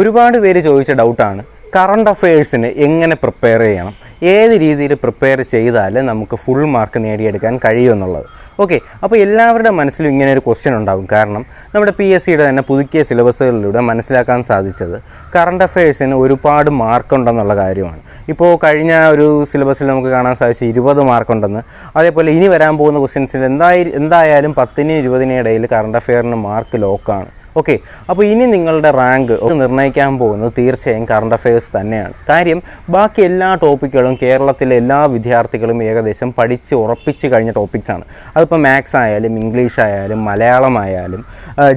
ഒരുപാട് പേര് ചോദിച്ച ഡൗട്ടാണ് കറണ്ട് അഫയേഴ്സിന് എങ്ങനെ പ്രിപ്പയർ ചെയ്യണം, ഏത് രീതിയിൽ പ്രിപ്പയർ ചെയ്താൽ നമുക്ക് ഫുൾ മാർക്ക് നേടിയെടുക്കാൻ കഴിയുമെന്നുള്ളത്. ഓക്കെ, അപ്പോൾ എല്ലാവരുടെ മനസ്സിലും ഇങ്ങനെ ഒരു ക്വസ്റ്റ്യൻ ഉണ്ടാകും. കാരണം നമ്മുടെ PSCയുടെ തന്നെ പുതുക്കിയ സിലബസുകളിലൂടെ മനസ്സിലാക്കാൻ സാധിച്ചത് കറണ്ട് അഫയേഴ്സിന് ഒരുപാട് മാർക്കുണ്ടെന്നുള്ള കാര്യമാണ്. ഇപ്പോൾ കഴിഞ്ഞ ഒരു സിലബസിൽ നമുക്ക് കാണാൻ സാധിച്ച 20 മാർക്കുണ്ടെന്ന്. അതേപോലെ ഇനി വരാൻ പോകുന്ന ക്വസ്റ്റ്യൻസിൽ എന്തായാലും 10-നും 20-നും ഇടയിൽ കറണ്ട് അഫെയറിന് മാർക്ക് ലോക്കാണ്. ഓക്കെ, അപ്പോൾ ഇനി നിങ്ങളുടെ റാങ്ക് നിർണ്ണയിക്കാൻ പോകുന്നത് തീർച്ചയായും കറണ്ട് അഫയേഴ്സ് തന്നെയാണ്. കാര്യം ബാക്കി എല്ലാ ടോപ്പിക്കുകളും കേരളത്തിലെ എല്ലാ വിദ്യാർത്ഥികളും ഏകദേശം പഠിച്ച് ഉറപ്പിച്ച് കഴിഞ്ഞ ടോപ്പിക്സാണ്. അതിപ്പോൾ മാത്സ് ആയാലും ഇംഗ്ലീഷ് ആയാലും മലയാളം ആയാലും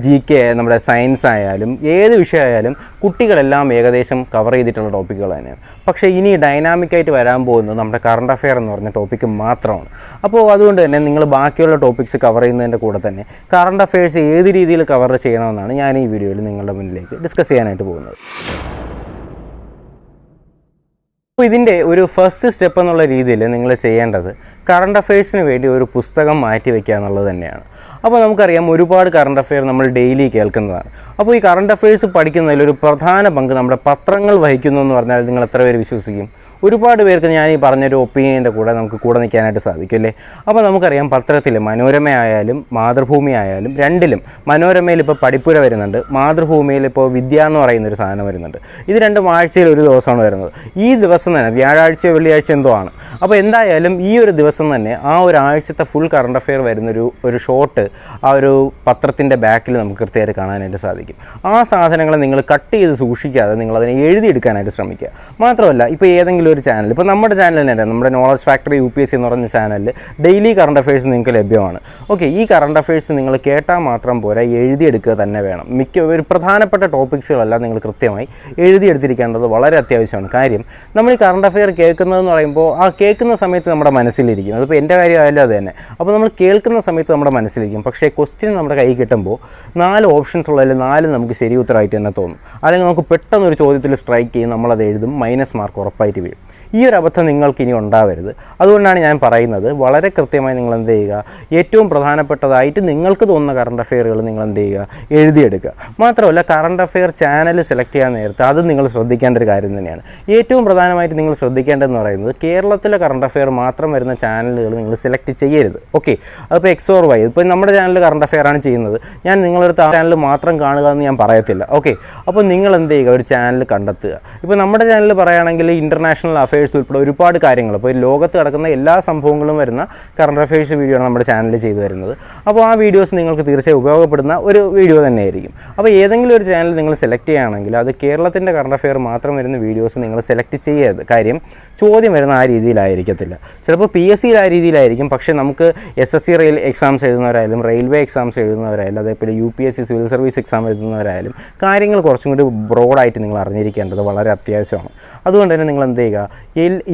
GK നമ്മുടെ സയൻസ് ആയാലും ഏത് വിഷയമായാലും കുട്ടികളെല്ലാം ഏകദേശം കവർ ചെയ്തിട്ടുള്ള ടോപ്പിക്കുകൾ തന്നെയാണ്. പക്ഷേ ഇനി ഡൈനാമിക്കായിട്ട് വരാൻ പോകുന്നത് നമ്മുടെ കറണ്ട് അഫെയർ എന്ന് പറഞ്ഞ ടോപ്പിക്ക് മാത്രമാണ്. അപ്പോൾ അതുകൊണ്ട് തന്നെ നിങ്ങൾ ബാക്കിയുള്ള ടോപ്പിക്സ് കവർ ചെയ്യുന്നതിൻ്റെ കൂടെ തന്നെ കറണ്ട് അഫയേഴ്സ് ഏത് രീതിയിൽ കവർ ചെയ്യണമെന്നാണ് ഞാൻ ഈ വീഡിയോയിൽ നിങ്ങളുടെ മുന്നിലേക്ക് ഡിസ്കസ് ചെയ്യാനായിട്ട് പോകുന്നത്. അപ്പോൾ ഇതിൻ്റെ ഒരു ഫസ്റ്റ് സ്റ്റെപ്പ് എന്നുള്ള രീതിയിൽ നിങ്ങൾ ചെയ്യേണ്ടത് കറണ്ട് അഫയേഴ്സിന് വേണ്ടി ഒരു പുസ്തകം മാറ്റി വയ്ക്കുക എന്നുള്ളത് തന്നെയാണ്. അപ്പോൾ നമുക്കറിയാം ഒരുപാട് കറണ്ട് അഫെയർ നമ്മൾ ഡെയിലി കേൾക്കുന്നതാണ്. അപ്പോൾ ഈ കറണ്ട് അഫയേഴ്സ് പഠിക്കുന്നതിൽ ഒരു പ്രധാന പങ്ക് നമ്മുടെ പത്രങ്ങൾ വഹിക്കുന്നു എന്ന് പറഞ്ഞാൽ നിങ്ങൾ എത്ര പേര് വിശ്വസിക്കും? ഒരുപാട് പേർക്ക് ഞാൻ ഈ പറഞ്ഞൊരു ഒപ്പീനിയൻ്റെ കൂടെ നിൽക്കാനായിട്ട് സാധിക്കും അല്ലേ. അപ്പോൾ നമുക്കറിയാം പത്രത്തിൽ മനോരമ ആയാലും മാതൃഭൂമി ആയാലും രണ്ടിലും മനോരമയിൽ ഇപ്പോൾ പഠിപ്പുര വരുന്നുണ്ട്, മാതൃഭൂമിയിൽ ഇപ്പോൾ വിദ്യ എന്ന് പറയുന്നൊരു സാധനം വരുന്നുണ്ട്. ഇത് രണ്ടും ആഴ്ചയിൽ ഒരു ദിവസമാണ് വരുന്നത്. ഈ ദിവസം തന്നെ വ്യാഴാഴ്ചയോ വെള്ളിയാഴ്ച എന്തോ ആണ്. അപ്പോൾ എന്തായാലും ഈ ഒരു ദിവസം തന്നെ ആ ഒരാഴ്ചത്തെ ഫുൾ കറണ്ട് അഫെയർ വരുന്നൊരു ഷോട്ട് ആ ഒരു പത്രത്തിൻ്റെ ബാക്കിൽ നമുക്ക് കൃത്യമായിട്ട് കാണാനായിട്ട് സാധിക്കും. ആ സാധനങ്ങൾ നിങ്ങൾ കട്ട് ചെയ്ത് സൂക്ഷിക്കാതെ നിങ്ങളതിനെ എഴുതിയെടുക്കാനായിട്ട് ശ്രമിക്കുക. മാത്രമല്ല ഇപ്പോൾ ഏതെങ്കിലും ഒരു ചാനൽ, ഇപ്പോൾ നമ്മുടെ ചാനൽ തന്നെ നമ്മുടെ നോളജ് ഫാക്ടറി UPSC എന്ന് പറഞ്ഞ ചാനലിൽ ഡെയിലി കറണ്ട് അഫയേഴ്സ് നിങ്ങൾക്ക് ലഭ്യമാണ്. ഓക്കെ, ഈ കറണ്ട് അഫയേഴ്സ് നിങ്ങൾ കേട്ടാൽ മാത്രം പോരാ, എഴുതിയെടുക്കുക തന്നെ വേണം. ഒരു പ്രധാനപ്പെട്ട ടോപ്പിക്സുകളെല്ലാം നിങ്ങൾ കൃത്യമായി എഴുതിയെടുത്തിരിക്കേണ്ടത് വളരെ അത്യാവശ്യമാണ്. കാര്യം നമ്മൾ ഈ കറണ്ട് അഫെയർ കേൾക്കുന്നതെന്ന് പറയുമ്പോൾ ആ കേൾക്കുന്ന സമയത്ത് നമ്മുടെ മനസ്സിലിരിക്കും. അതിപ്പോൾ എൻ്റെ കാര്യമായാലും അത് തന്നെ. അപ്പോൾ നമ്മൾ കേൾക്കുന്ന സമയത്ത് നമ്മുടെ മനസ്സിലിരിക്കും. പക്ഷേ ക്വസ്റ്റ്യൻ നമ്മുടെ കൈ കിട്ടുമ്പോൾ 4 ഓപ്ഷൻസ് ഉള്ളതിൽ 4 നമുക്ക് ശരി ഉത്തരമായിട്ട് തന്നെ തോന്നും. അല്ലെങ്കിൽ നമുക്ക് പെട്ടെന്നൊരു ചോദ്യത്തിൽ സ്ട്രൈക്ക് ചെയ്യും, നമ്മളത് എഴുതും, മൈനസ് മാർക്ക് ഉറപ്പായിട്ട് വീഴും. ഈ ഒരു അബദ്ധം നിങ്ങൾക്ക് ഇനി ഉണ്ടാവരുത്. അതുകൊണ്ടാണ് ഞാൻ പറയുന്നത് വളരെ കൃത്യമായി നിങ്ങൾ എന്ത് ചെയ്യുക, ഏറ്റവും പ്രധാനപ്പെട്ടതായിട്ട് നിങ്ങൾക്ക് തോന്നുന്ന കറണ്ട് അഫെയറുകൾ നിങ്ങൾ എന്ത് ചെയ്യുക, എഴുതിയെടുക്കുക. മാത്രമല്ല കറണ്ട് അഫെയർ ചാനൽ സെലക്ട് ചെയ്യാൻ നേരത്തെ അത് നിങ്ങൾ ശ്രദ്ധിക്കേണ്ട ഒരു കാര്യം തന്നെയാണ്. ഏറ്റവും പ്രധാനമായിട്ട് നിങ്ങൾ ശ്രദ്ധിക്കേണ്ടതെന്ന് പറയുന്നത് കേരളത്തിലെ കറണ്ട് അഫെയർ മാത്രം വരുന്ന ചാനലുകൾ നിങ്ങൾ സെലക്ട് ചെയ്യരുത്. ഓക്കെ, അതിപ്പോൾ X or Y, ഇപ്പോൾ നമ്മുടെ ചാനൽ കറണ്ട് അഫെയർ ആണ് ചെയ്യുന്നത്, ഞാൻ നിങ്ങളടുത്ത് ആ ചാനൽ മാത്രം കാണുക എന്ന് ഞാൻ പറയത്തില്ല. ഓക്കെ, അപ്പോൾ നിങ്ങൾ എന്ത് ചെയ്യുക, ഒരു ചാനൽ കണ്ടെത്തുക. ഇപ്പോൾ നമ്മുടെ ചാനൽ പറയുകയാണെങ്കിൽ ഇൻ്റർനാഷണൽ അഫെയർസ് ഉൾപ്പെടെ ഒരുപാട് കാര്യങ്ങൾ, ഇപ്പോൾ ലോകത്ത് നടക്കുന്ന എല്ലാ സംഭവങ്ങളും വരുന്ന കറണ്ട് അഫയേഴ്സ് വീഡിയോ ആണ് നമ്മുടെ ചാനലിൽ ചെയ്തു വരുന്നത്. അപ്പോൾ ആ വീഡിയോസ് നിങ്ങൾക്ക് തീർച്ചയായും ഉപയോഗപ്പെടുന്ന ഒരു വീഡിയോ തന്നെയായിരിക്കും. അപ്പോൾ ഏതെങ്കിലും ഒരു ചാനൽ നിങ്ങൾ സെലക്ട് ചെയ്യുകയാണെങ്കിൽ അത് കേരളത്തിൻ്റെ കറണ്ട് അഫെയർ മാത്രം വരുന്ന വീഡിയോസ് നിങ്ങൾ സെലക്ട് ചെയ്യരുത്. കാര്യം ചോദ്യം വരുന്ന ആ രീതിയിലായിരിക്കത്തില്ല. ചിലപ്പോൾ PSCയിൽ ആ രീതിയിലായിരിക്കും. പക്ഷേ നമുക്ക് SSC എക്സാംസ് എഴുതുന്നവരായാലും റെയിൽവേ എക്സാംസ് എഴുതുന്നവരായാലും അതേപോലെ UPSC സിവിൽ സർവീസ് എക്സാം എഴുതുന്നവരായാലും കാര്യങ്ങൾ കുറച്ചും കൂടി ബ്രോഡായിട്ട് നിങ്ങൾ അറിഞ്ഞിരിക്കേണ്ടത് വളരെ അത്യാവശ്യമാണ്. അതുകൊണ്ട് തന്നെ നിങ്ങൾ എന്ത് ചെയ്യുക,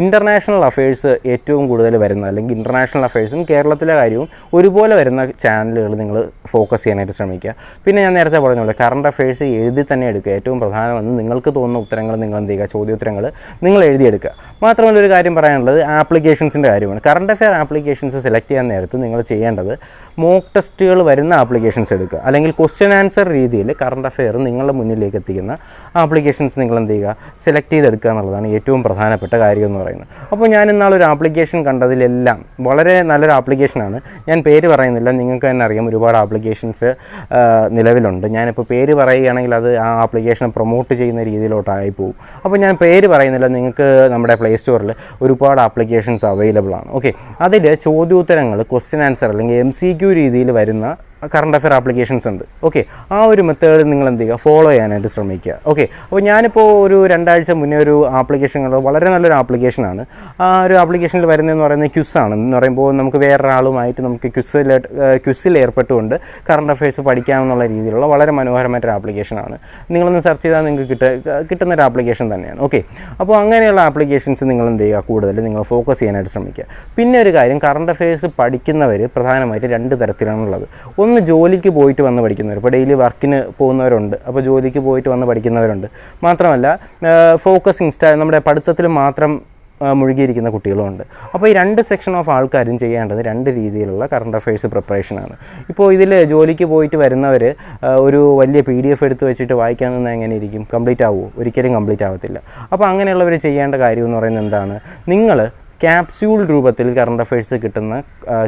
ഇൻ്റർനാഷണൽ അഫയേഴ്സ് ഏറ്റവും കൂടുതൽ വരുന്ന അല്ലെങ്കിൽ ഇൻ്റർനാഷണൽ അഫയേഴ്സും കേരളത്തിലെ കാര്യവും ഒരുപോലെ വരുന്ന ചാനലുകൾ നിങ്ങൾ ഫോക്കസ് ചെയ്യാനായിട്ട് ശ്രമിക്കുക. പിന്നെ ഞാൻ നേരത്തെ പറഞ്ഞ പോലെ കറണ്ട് അഫയേഴ്സ് എഴുതി തന്നെ എടുക്കുക. ഏറ്റവും പ്രധാനമെന്ന് നിങ്ങൾക്ക് തോന്നുന്ന ഉത്തരങ്ങൾ നിങ്ങൾ എന്ത് ചെയ്യുക, ചോദ്യോത്തരങ്ങൾ നിങ്ങൾ എഴുതിയെടുക്കുക. മാത്രമല്ല ഒരു കാര്യം പറയാനുള്ളത് ആപ്ലിക്കേഷൻസിൻ്റെ കാര്യമാണ്. കറണ്ട് അഫെയർ ആപ്ലിക്കേഷൻസ് സെലക്ട് ചെയ്യാൻ നേരത്ത് നിങ്ങൾ ചെയ്യേണ്ടത് മോക്ക് ടെസ്റ്റുകൾ വരുന്ന ആപ്ലിക്കേഷൻസ് എടുക്കുക. അല്ലെങ്കിൽ ക്വസ്റ്റ്യൻ ആൻസർ രീതിയിൽ കറണ്ട് അഫെയർ നിങ്ങളുടെ മുന്നിലേക്ക് എത്തിക്കുന്ന ആപ്ലിക്കേഷൻസ് നിങ്ങൾ എന്ത് ചെയ്യുക, സെലക്ട് ചെയ്തെടുക്കുക എന്നുള്ളതാണ് ഏറ്റവും പ്രധാനപ്പെട്ട കാര്യം എന്ന് പറയുന്നത്. അപ്പോൾ ഞാൻ ഇന്നാളൊരു ആപ്ലിക്കേഷൻ കണ്ടതിലെല്ലാം വളരെ നല്ലൊരു ആപ്ലിക്കേഷനാണ്. ഞാൻ പേര് പറയുന്നില്ല, നിങ്ങൾക്ക് തന്നെ അറിയാം ഒരുപാട് ആപ്ലിക്കേഷൻസ് നിലവിലുണ്ട്. ഞാനിപ്പോൾ പേര് പറയുകയാണെങ്കിൽ അത് ആ ആപ്ലിക്കേഷൻ പ്രൊമോട്ട് ചെയ്യുന്ന രീതിയിലോട്ടായി പോകും. അപ്പോൾ ഞാൻ പേര് പറയുന്നില്ല, നിങ്ങൾക്ക് നമ്മുടെ പ്ലേ സ്റ്റോറിൽ ഒരുപാട് ആപ്ലിക്കേഷൻസ് അവൈലബിൾ ആണ്. ഓക്കെ, അതിൽ ചോദ്യോത്തരങ്ങൾ ക്വസ്റ്റ്യൻ ആൻസർ അല്ലെങ്കിൽ MCQ രീതിയിൽ വരുന്ന കറണ്ട് അഫെയർ ആപ്ലിക്കേഷൻസ് ഉണ്ട്. ഓക്കെ, ആ ഒരു മെത്തേഡ് നിങ്ങൾ എന്ത് ചെയ്യുക, ഫോളോ ചെയ്യാനായിട്ട് ശ്രമിക്കുക. ഓക്കെ, അപ്പോൾ ഞാനിപ്പോൾ ഒരു 2 ആഴ്ച മുന്നേ ഒരു ആപ്ലിക്കേഷൻ കണ്ടത്, വളരെ നല്ലൊരു ആപ്ലിക്കേഷനാണ്. ആ ഒരു ആപ്ലിക്കേഷനിൽ വരുന്നതെന്ന് പറയുന്നത് ക്വിസാണ്. എന്ന് പറയുമ്പോൾ നമുക്ക് വേറൊരാളുമായിട്ട് നമുക്ക് ക്വിസിൽ ഏർപ്പെട്ടുകൊണ്ട് കറണ്ട് അഫയേഴ്സ് പഠിക്കാമെന്നുള്ള രീതിയിലുള്ള വളരെ മനോഹരമായിട്ടൊരു ആപ്ലിക്കേഷനാണ്. നിങ്ങളൊന്ന് സെർച്ച് ചെയ്താൽ നിങ്ങൾക്ക് കിട്ടുന്നൊരു ആപ്ലിക്കേഷൻ തന്നെയാണ്. ഓക്കെ, അപ്പോൾ അങ്ങനെയുള്ള ആപ്ലിക്കേഷൻസ് നിങ്ങൾ എന്ത് ചെയ്യുക, കൂടുതൽ നിങ്ങൾ ഫോക്കസ് ചെയ്യാനായിട്ട് ശ്രമിക്കുക. പിന്നെ ഒരു കാര്യം, കറണ്ട് അഫയേഴ്സ് പഠിക്കുന്നവർ പ്രധാനമായിട്ട് 2 തരത്തിലാണുള്ളത്. ഒന്ന് ജോലിക്ക് പോയിട്ട് വന്ന് പഠിക്കുന്നവർ, ഇപ്പോൾ ഡെയിലി വർക്കിന് പോകുന്നവരുണ്ട്, അപ്പോൾ ജോലിക്ക് പോയിട്ട് വന്ന് പഠിക്കുന്നവരുണ്ട്. മാത്രമല്ല ഫോക്കസിങ് നമ്മുടെ പഠിത്തത്തിൽ മാത്രം മുഴുകിയിരിക്കുന്ന കുട്ടികളുമുണ്ട്. അപ്പോൾ ഈ രണ്ട് സെക്ഷൻ ഓഫ് ആൾക്കാരും ചെയ്യേണ്ടത് രണ്ട് രീതിയിലുള്ള കറണ്ട് അഫയേഴ്സ് പ്രിപ്പറേഷനാണ്. ഇപ്പോൾ ഇതിൽ ജോലിക്ക് പോയിട്ട് വരുന്നവർ ഒരു വലിയ PDF എടുത്ത് വെച്ചിട്ട് വായിക്കാൻ നിന്നാൽ എങ്ങനെ ഇരിക്കും? കംപ്ലീറ്റ് ആവുമോ? ഒരിക്കലും കംപ്ലീറ്റ് ആവത്തില്ല. അപ്പോൾ അങ്ങനെയുള്ളവർ ചെയ്യേണ്ട കാര്യം എന്ന് പറയുന്നത് എന്താണ്? നിങ്ങൾ ക്യാപ്സ്യൂൾ രൂപത്തിൽ കറണ്ട് അഫയേഴ്സ് കിട്ടുന്ന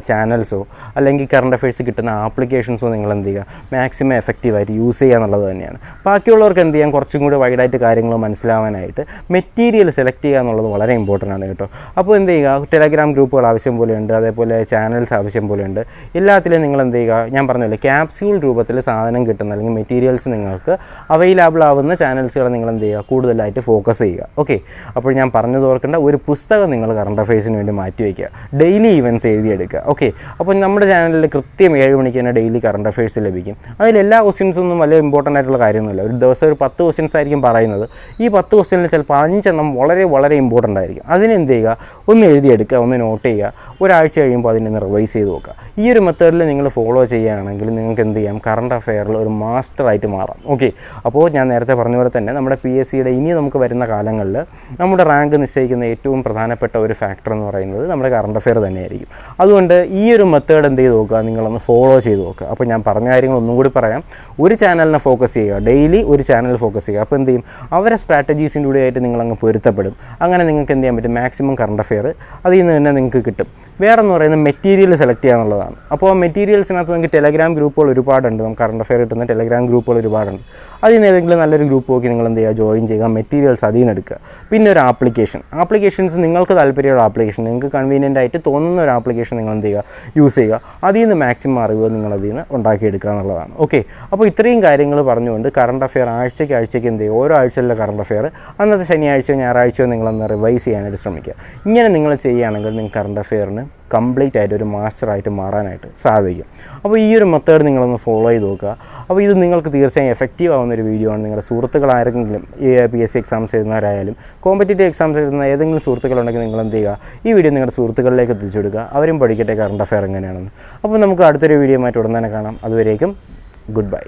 ചാനൽസോ അല്ലെങ്കിൽ കറണ്ട് അഫയേഴ്സ് കിട്ടുന്ന ആപ്ലിക്കേഷൻസോ നിങ്ങൾ എന്ത് ചെയ്യുക, മാക്സിമം എഫക്റ്റീവായിട്ട് യൂസ് ചെയ്യുക എന്നുള്ളത് തന്നെയാണ്. ബാക്കിയുള്ളവർക്ക് എന്ത് ചെയ്യാൻ കുറച്ചും കൂടി വൈഡായിട്ട് കാര്യങ്ങൾ മനസ്സിലാവാനായിട്ട് മെറ്റീരിയൽ സെലക്ട് ചെയ്യുക എന്നുള്ളത് വളരെ ഇമ്പോർട്ടൻ്റ് ആണ് കേട്ടോ. അപ്പോൾ എന്ത് ചെയ്യുക, ടെലഗ്രാം ഗ്രൂപ്പുകൾ ആവശ്യം പോലെയുണ്ട്, അതേപോലെ ചാനൽസ് ആവശ്യം പോലെയുണ്ട്. എല്ലാത്തിലും നിങ്ങൾ എന്ത് ചെയ്യുക, ഞാൻ പറഞ്ഞില്ലേ ക്യാപ്സ്യൂൾ രൂപത്തിൽ സാധനം കിട്ടുന്ന അല്ലെങ്കിൽ മെറ്റീരിയൽസ് നിങ്ങൾക്ക് അവൈലബിൾ ആവുന്ന ചാനൽസുകൾ നിങ്ങൾ എന്ത് ചെയ്യുക, കൂടുതലായിട്ട് ഫോക്കസ് ചെയ്യുക. ഓക്കെ, അപ്പോൾ ഞാൻ പറഞ്ഞത് ഓർക്കേണ്ട, ഒരു പുസ്തകം നിങ്ങൾ കറണ്ട് അഫയേഴ്സിന് വേണ്ടി മാറ്റി വയ്ക്കുക, ഡെയിലി ഇവൻറ്റ്സ് എഴുതിയെടുക്കുക. ഓക്കെ, അപ്പോൾ നമ്മുടെ ചാനലിൽ കൃത്യം 7 മണിക്ക് തന്നെ ഡെയിലി കറണ്ട് അഫയേഴ്സ് ലഭിക്കും. അതിലെല്ലാ ക്വസ്റ്റ്യൻസൊന്നും വലിയ ഇമ്പോർട്ടൻ്റ് ആയിട്ടുള്ള കാര്യമൊന്നുമില്ല. ഒരു ദിവസം ഒരു 10 ക്വസ്റ്റ്യൻസ് ആയിരിക്കും പറയുന്നത്. ഈ 10 ക്വസ്റ്റ്യനിൽ ചിലപ്പോൾ 5 എണ്ണം വളരെ വളരെ ഇമ്പോർട്ടൻ്റ് ആയിരിക്കും. അതിനെന്ത് ചെയ്യുക, ഒന്ന് എഴുതിയെടുക്കുക, ഒന്ന് നോട്ട് ചെയ്യുക, ഒരാഴ്ച കഴിയുമ്പോൾ അതിനെ റിവൈസ് ചെയ്ത് നോക്കുക. ഈ ഒരു മെത്തേഡിൽ നിങ്ങൾ ഫോളോ ചെയ്യുകയാണെങ്കിൽ നിങ്ങൾക്ക് എന്ത് ചെയ്യാം, കറണ്ട് അഫെയറിൽ ഒരു മാസ്റ്ററായിട്ട് മാറാം. ഓക്കെ, അപ്പോൾ ഞാൻ നേരത്തെ പറഞ്ഞ പോലെ തന്നെ നമ്മുടെ PSCയുടെ ഇനി നമുക്ക് വരുന്ന കാലങ്ങളിൽ നമ്മുടെ റാങ്ക് നിശ്ചയിക്കുന്ന ഏറ്റവും പ്രധാനപ്പെട്ട ഒരു ഫാക്ടർ എന്ന് പറയുന്നത് നമ്മുടെ കറണ്ട് അഫെയർ തന്നെയായിരിക്കും. അതുകൊണ്ട് ഈ ഒരു മെത്തേഡ് എന്ത് ചെയ്ത് നോക്കുക, നിങ്ങളൊന്ന് ഫോളോ ചെയ്ത് നോക്കുക. അപ്പോൾ ഞാൻ പറഞ്ഞ കാര്യങ്ങൾ ഒന്നും കൂടി പറയാം. ഒരു ചാനലിനെ ഫോക്കസ് ചെയ്യുക, ഡെയിലി ഒരു ചാനൽ ഫോക്കസ് ചെയ്യുക. അപ്പോൾ എന്ത് ചെയ്യും, അവരെ സ്ട്രാറ്റജീസിൻ്റെ കൂടെ ആയിട്ട് നിങ്ങളങ്ങ് പൊരുത്തപ്പെടും. അങ്ങനെ നിങ്ങൾക്ക് എന്ത് ചെയ്യാൻ പറ്റും, മാക്സിമം കറണ്ട് അഫെയർ അതിൽ നിന്ന് തന്നെ നിങ്ങൾക്ക് കിട്ടും. വേറെ എന്ന് പറയുന്നത് മെറ്റീരിയൽ സെലക്ട് ചെയ്യുക എന്നുള്ളതാണ്. അപ്പോൾ മെറ്റീരിയൽസിനകത്ത് നിങ്ങൾക്ക് ടെലഗ്രാം ഗ്രൂപ്പുകൾ ഒരുപാടുണ്ട്. നമുക്ക് കറണ്ട് അഫെയർ കിട്ടുന്ന ടെലഗ്രാം ഗ്രൂപ്പുകൾ ഒരുപാടുണ്ട്. അതിൽ നിന്ന് ഏതെങ്കിലും നല്ലൊരു ഗ്രൂപ്പ് നോക്കി നിങ്ങൾ എന്ത് ചെയ്യുക, ജോയിൻ ചെയ്യുക, മെറ്റീരിയൽസ് അതിൽ നിന്ന് എടുക്കുക. പിന്നെ ഒരു ആപ്ലിക്കേഷൻസ് നിങ്ങൾക്ക് താല്പര്യമുള്ള ആപ്ലിക്കേഷൻ, നിങ്ങൾക്ക് കൺവീനിയൻ്റ് ആയിട്ട് തോന്നുന്ന ഒരു ആപ്ലിക്കേഷൻ നിങ്ങൾ എന്ത് ചെയ്യുക, യൂസ് ചെയ്യുക. അതിൽ നിന്ന് മാക്സിമം അറിവ് നിങ്ങൾ അതിൽ നിന്ന് ഉണ്ടാക്കിയെടുക്കുക എന്നുള്ളതാണ്. ഓക്കെ, അപ്പോൾ ഇത്രയും കാര്യങ്ങൾ പറഞ്ഞുകൊണ്ട് കറണ്ട് അഫെയർ ആഴ്ചയ്ക്ക് എന്ത് ചെയ്യുക, ഓരോ ആഴ്ചയിലെ കറണ്ട് അഫെയർ അന്നത്തെ ശനിയാഴ്ചയോ ഞായറാഴ്ചയോ നിങ്ങളൊന്ന് റിവൈസ് ചെയ്യാനായിട്ട് ശ്രമിക്കുക. ഇങ്ങനെ നിങ്ങൾ ചെയ്യുകയാണെങ്കിൽ നിങ്ങൾക്ക് കറണ്ട് അഫെയറിന് കംപ്ലീറ്റ് ആയിട്ട് ഒരു മാസ്റ്ററായിട്ട് മാറാനായിട്ട് സാധിക്കും. അപ്പോൾ ഈ ഒരു മെത്തേഡ് നിങ്ങളൊന്ന് ഫോളോ ചെയ്ത് നോക്കുക. അപ്പോൾ ഇത് നിങ്ങൾക്ക് തീർച്ചയായും എഫക്റ്റീവ് ആവുന്നൊരു വീഡിയോ ആണ്. നിങ്ങളുടെ സുഹൃത്തുക്കൾ ആരെങ്കിലും PSC എക്സാംസ് എഴുതുന്നവരായാലും കോമ്പറ്റേറ്റീവ് എക്സാംസ് എഴുതുന്ന ഏതെങ്കിലും സുഹൃത്തുക്കളുണ്ടെങ്കിൽ നിങ്ങൾ എന്ത് ചെയ്യുക, ഈ വീഡിയോ നിങ്ങളുടെ സുഹൃത്തുക്കളിലേക്ക് എത്തിച്ചു കൊടുക്കുക. അവരും പഠിക്കട്ടെ കറണ്ട് അഫെയർ എങ്ങനെയാണെന്ന്. അപ്പോൾ നമുക്ക് അടുത്തൊരു വീഡിയോ ആയിട്ട് ഉടൻ തന്നെ കാണാം. അതുവരേക്കും ഗുഡ് ബൈ.